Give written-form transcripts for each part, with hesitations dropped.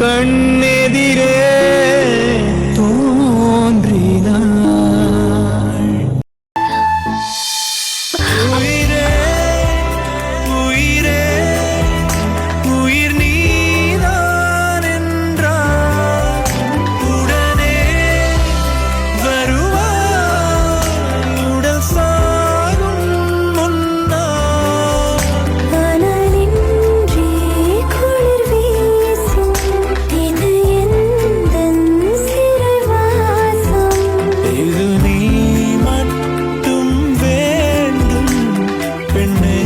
கண்ணெதிரே தோன்றினாள். உயிரே உயிரே உயிர் நீதான் என்றால் உடனே வருவாய் உடல் சாகும் முன்னால். அனலின்றி குளிர் வீசும் இது எந்தன் சிறைவாசம். இது நீ மட்டும் வேண்டும் பெண்ணே.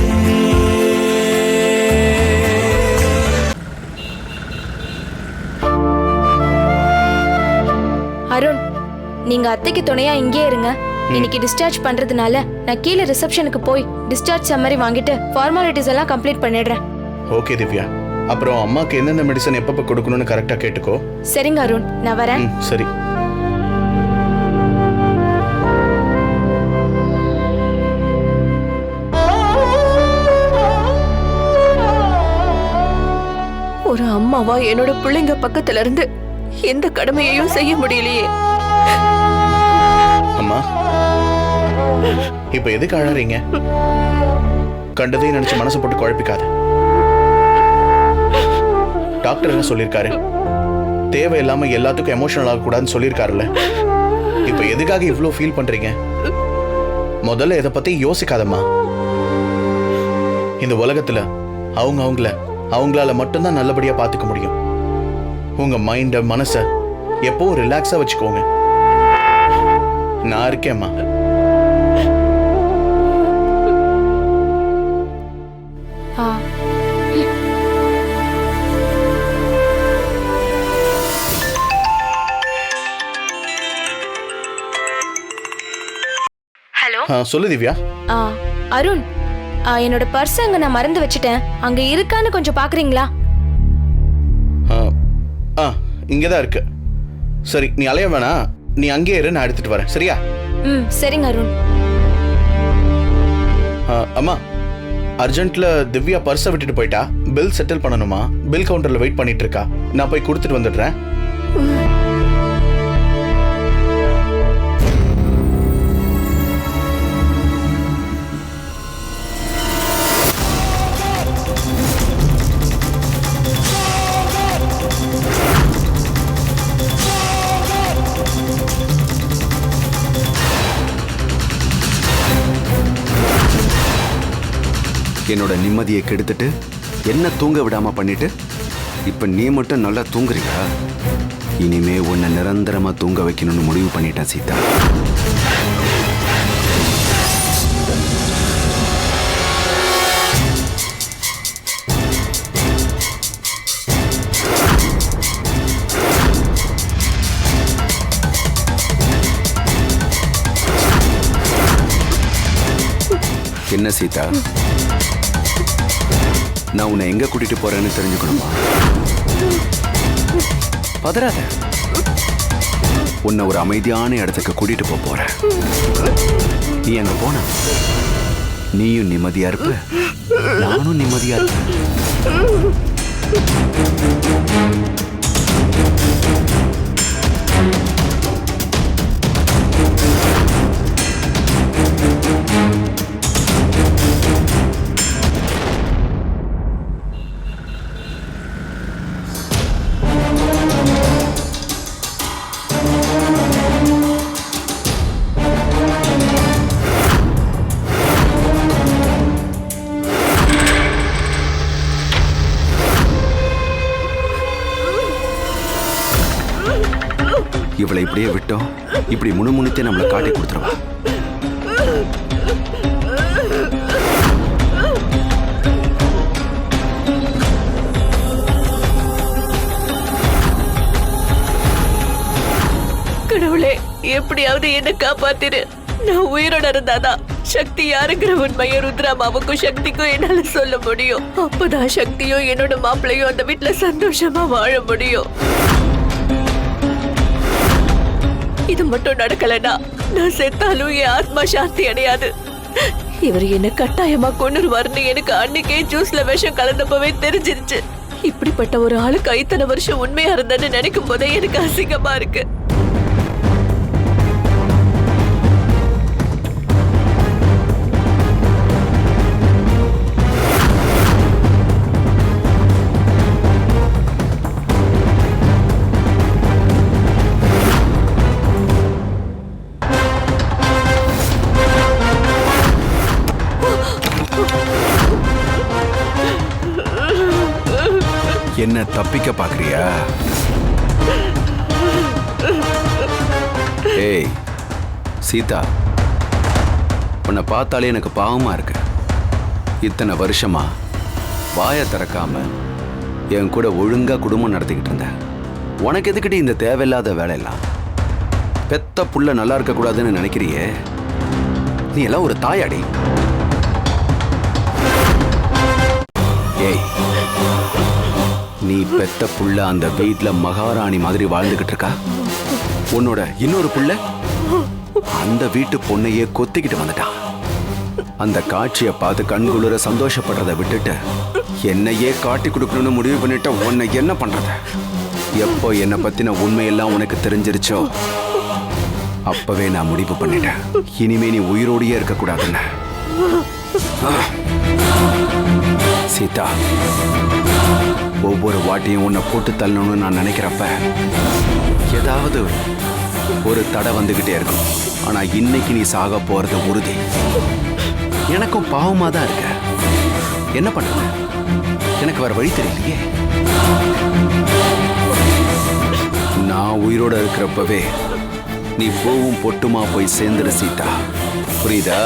அருண், நீங்க அத்தைக்கு துணையா இங்கே இருங்க. இன்னைக்கு டிஸ்சார்ஜ் பண்றதுனால நான் கீழே ரிசப்ஷனுக்கு போய் டிஸ்சார்ஜ் சம்மரி வாங்கிட்டு ஃபார்மாலிட்டிஸ் எல்லாம் கம்ப்ளீட் பண்ணிடுறேன். ஓகே திவ்யா. அப்புறம் அம்மாக்கு எந்தெந்த மெடிசன் எப்பப்போ கொடுக்கணும்னு கரெக்டாக கேட்டுக்கோ. சரிங்க அருண், நான் வரேன். சரி. ஒரு அம்மாவா என்னோட பிள்ளைங்க பக்கத்துல இருந்து எந்த கடமையையும் செய்ய முடியலையே. அம்மா இப்ப எதுக்கு அழறீங்க? கண்டதையும் நினைச்சு மனசை போட்டு குழப்பிக்காத. டாக்டர் என்ன சொல்லியிருக்காரு? தேவையில்லாம எல்லாத்துக்கும் எமோஷனல் ஆகக்கூடாதுன்னு சொல்லியிருக்காருல்ல. இப்ப எதுக்காக இவ்வளோ ஃபீல் பண்றீங்க? முதல்ல இதை பத்தி யோசிக்காதம்மா. இந்த உலகத்துல அவங்களால மட்டும்தான் நல்லபடியா பாத்துக்க முடியும். உங்க மைண்ட மனச எப்பவும் ரிலாக்ஸா வச்சுக்கோங்க. நான் இருக்கேம்மா. ஹலோ. சொல்லு திவ்யா. அருண், என்னோட பர்ஸ் அங்க நான் மறந்து வச்சுட்டேன். அங்க இருக்கான்னு கொஞ்சம் பாக்குறீங்களா? இங்கதான் இருக்கு. சரி, நீ அலைய வேணா, நீ அங்கேயே இரு, நான் எடுத்துட்டு வரேன். சரியா? சரிங்க அருண். அம்மா, அர்ஜென்ட்ல திவ்யா பர்ஸை விட்டுட்டு போயிட்டா. பில் செட்டில் பண்ணணுமா? பில் கவுண்டர்ல வெயிட் பண்ணிட்டு இருக்கா. நான் போய் கொடுத்துட்டு வந்துடுறேன். என்னோட நிம்மதியை கெடுத்துட்டு என்ன தூங்க விடாம பண்ணிட்டு இப்ப நீ மட்டும் நல்லா தூங்குறியா? இனிமே உன்னை நிரந்தரமா தூங்க வைக்கணும்னு முடிவு பண்ணிட்டேன் சீதா. என்ன சீதா, நான் உன்னை எங்க கூட்டிட்டு போறேன்னு தெரிஞ்சுக்கணுமா? பதறாத. உன்னை ஒரு அமைதியான இடத்துக்கு கூட்டிட்டு போறேன். நீ அங்க போன நீயும் நிம்மதியா இருப்ப, நானும் நிம்மதியா இருப்பேன். இவளை இப்படியே விட்டோம், இப்படி முணுமுணுத்தே நம்மளை காட்டி கொடுத்துருவா. கடவுளே, எப்படியாவது என்ன காப்பாத்திரு. நான் உயிரோட இருந்தாதான் சக்தி யாருங்கிற உண்மையை ருத்ராமாவுக்கும் சக்திக்கும் என்னால சொல்ல முடியும். அப்பதான் சக்தியும் என்னோட மாப்பிள்ளையும் அந்த வீட்டுல சந்தோஷமா வாழ முடியும். இது மட்டும் நடக்கலனா நான் செத்தாலும் என் ஆத்மா சாந்தி அடையாது. இவர் என்ன கட்டாயமா கொன்னுருவாருன்னு எனக்கு அன்னைக்கே ஜூஸ்ல விஷம் கலந்தப்பவே தெரிஞ்சிருச்சு. இப்படிப்பட்ட ஒரு ஆளுக்கு இத்தனை வருஷம் உண்மையா இருந்தேன்னு நினைக்கும் போதே எனக்கு அசிங்கமா இருக்கு. என்ன தப்பிக்க பாக்குறியா? ஏய் சீதா, உன்னை பார்த்தாலே எனக்கு பாவமா இருக்கு. இத்தனை வருஷமா வாயை திறக்காம என் கூட ஒழுங்கா குடும்பம் நடத்திக்கிட்டு இருந்த உனக்கு எதுக்கிட்டு இந்த தேவையில்லாத வேலையெல்லாம்? பெத்த புள்ள நல்லா இருக்க கூடாதுன்னு நினைக்கிறியே, நீ எல்லாம் ஒரு தாயாடி. ஏய், நீ பெத்த புள்ள அந்த வீட்ல மகாராணி மாதிரி வாழ்ந்துகிட்டு இருக்கா. உன்னோட இன்னொரு புள்ள அந்த வீட்டு பொண்ணையே கொத்திக்கிட்டு வந்துட்டான். அந்த காட்சியை பார்த்து கண்குளிர சந்தோஷப்படுறதை விட்டுட்டு என்னையே காட்டி கொடுக்கணும்னு முடிவு பண்ணிட்ட உன்னை என்ன பண்றது? எப்போ என்னை பத்தின உண்மையெல்லாம் உனக்கு தெரிஞ்சிருச்சோ அப்பவே நான் முடிவு பண்ணிட்டேன், இனிமே நீ உயிரோடையே இருக்கக்கூடாதுன்னு. சீதா, ஒவ்வொரு வாட்டியும் உன்னை போட்டு தள்ளணும்னு நான் நினைக்கிறப்ப ஏதாவது ஒரு தடை வந்துகிட்டே இருக்கும். ஆனா இன்னைக்கு நீ சாக போறது உறுதி. எனக்கும் பாவமா தான் இருக்க. என்ன பண்றது? எனக்கு வேற வழி தெரியலையே. நான் உயிரோட இருக்கிறப்பவே நீ பூவும் பொட்டுமா போய் சேர்ந்துரு சீதா, புரியுதா?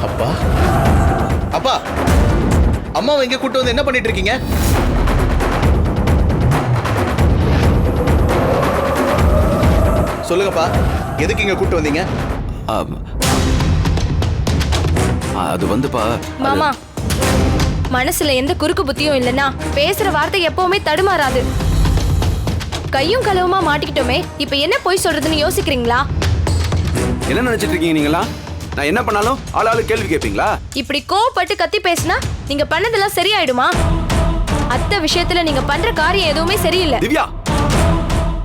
அப்பா, அப்பா, அம்மாவை இங்க கூட்டு வந்து என்ன பண்ணிட்டு இருக்கீங்க? சொல்லுங்கப்பா, எதுக்கு இங்க கூட்டு வந்தீங்க? அது வந்துப்பா மாமா, மனசுல எந்த குறுக்கு புத்தியும் இல்லைன்னா பேசுற வார்த்தை எப்பவுமே தடுமாறாது. கையும் களவுமா மாட்டிக்கிட்டோமே, இப்ப என்ன போய் சொல்றதுன்னு யோசிக்கிறீங்களா? என்ன நினைச்சிட்டு இருக்கீங்க நீங்களா? நான் என்ன பண்ணாலும் ஆளாளு கேள்வி கேட்பீங்களா? இப்படி கோவப்பட்டு கத்தி பேசினா நீங்க பண்ணதெல்லாம் சரியாயிடுமா? அத்தை விஷயத்துல நீங்க பண்ற காரியம் எதுவுமே சரியில்லை. திவ்யா,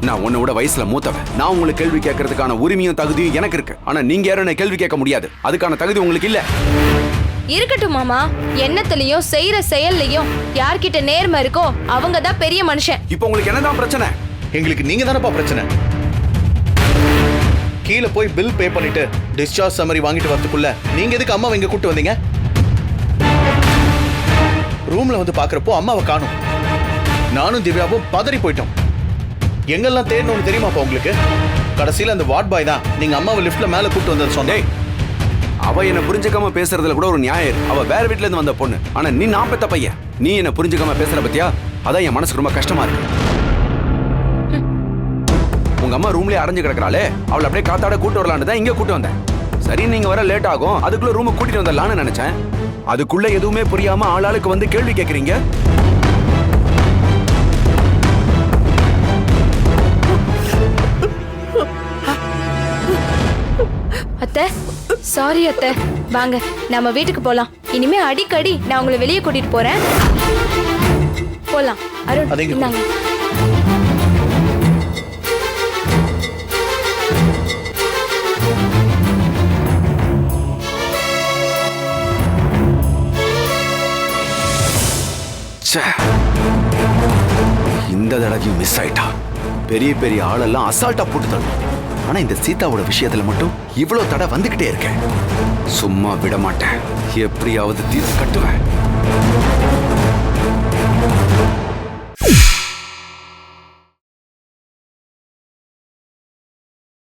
நான் உன்னோட வயசுல மூத்தவன். நான் உங்களுக்கு கேள்வி கேட்கறதுக்கான உரிமையும் தகுதியும் எனக்கு இருக்கு. ஆனா நீங்க யாரும் என்ன கேள்வி கேட்க முடியாது. அதுக்கான தகுதி உங்களுக்கு இல்ல. இருக்கட்டும் மாமா, எண்ணத்துலயும் செய்யற செயல்லையும் யார்கிட்ட நேர்மை இருக்கோ அவங்க தான் பெரிய மனுஷன். இப்போ உங்களுக்கு என்னதான் பிரச்சனை? எங்களுக்கு நீங்க தானப்பா பிரச்சனை. கீழே போய் பில் பே பண்ணிட்டு டிஸ்சார்ஜ் சம்மரி வாங்கிட்டு வரதுக்குள்ள நீங்க எதுக்கு அம்மாவை இங்க கூட்டு வந்தீங்க? ரூம்ல வந்து பாக்குறப்போ அம்மாவை காணும். நானும் திவ்யாவும் பதறி போயிட்டோம். எங்கெல்லாம் தேடணும்னு தெரியுமாப்பா உங்களுக்கு? கடைசியில அந்த வார்ட் பாய் தான் நீங்க அம்மாவை லிஃப்ட்ல மேல கூட்டு வந்தது சொன்னேன். அவ என்ன புரிஞ்சுக்காம பேசுறதுல கூட ஒரு நியாயம். அவ வேற வீட்டுல இருந்து வந்த பொண்ணு. ஆனா நீ நான் பெத்த பையன். நீ என்ன புரிஞ்சுக்காம பேசுற பத்தியா? அதான் என் மனசுக்கு ரொம்ப கஷ்டமா இருக்கு. உங்க அம்மா ரூம்லயே அடைஞ்சு கிடக்குறாளே, அவளை அப்படியே காத்தாட கூட்டு வரலான்னு தான் இங்க கூட்டு வந்தேன். சரி, நீங்க வர லேட் ஆகும், அதுக்குள்ள ரூமுக்கு கூட்டிட்டு வந்துடலான்னு நினைச்சேன். அதுக்குள்ள எதுவுமே புரியாம ஆளாளுக்கு வந்து கேள்வி கேட்கறீங்க. அத்தை, சாரி அத்தை. வாங்க நம்ம வீட்டுக்கு போலாம். இனிமே அடிக்கடி நான் உங்களை வெளியே கூட்டிட்டு போறேன். போலாம். அருண், இந்தாங்க. இந்த தடவையும் மிஸ் ஆயிட்டா. பெரிய பெரிய ஆளெல்லாம் அசால்ட்டா போட்டு தள்ளும். ஆனா இந்த சீதாவோட விஷயத்துல மட்டும் இவ்வளவு தடை வந்துகிட்டே இருக்கேன். சும்மா விட மாட்டேன். எப்படியாவது தீர்த்து கட்டுவேன்.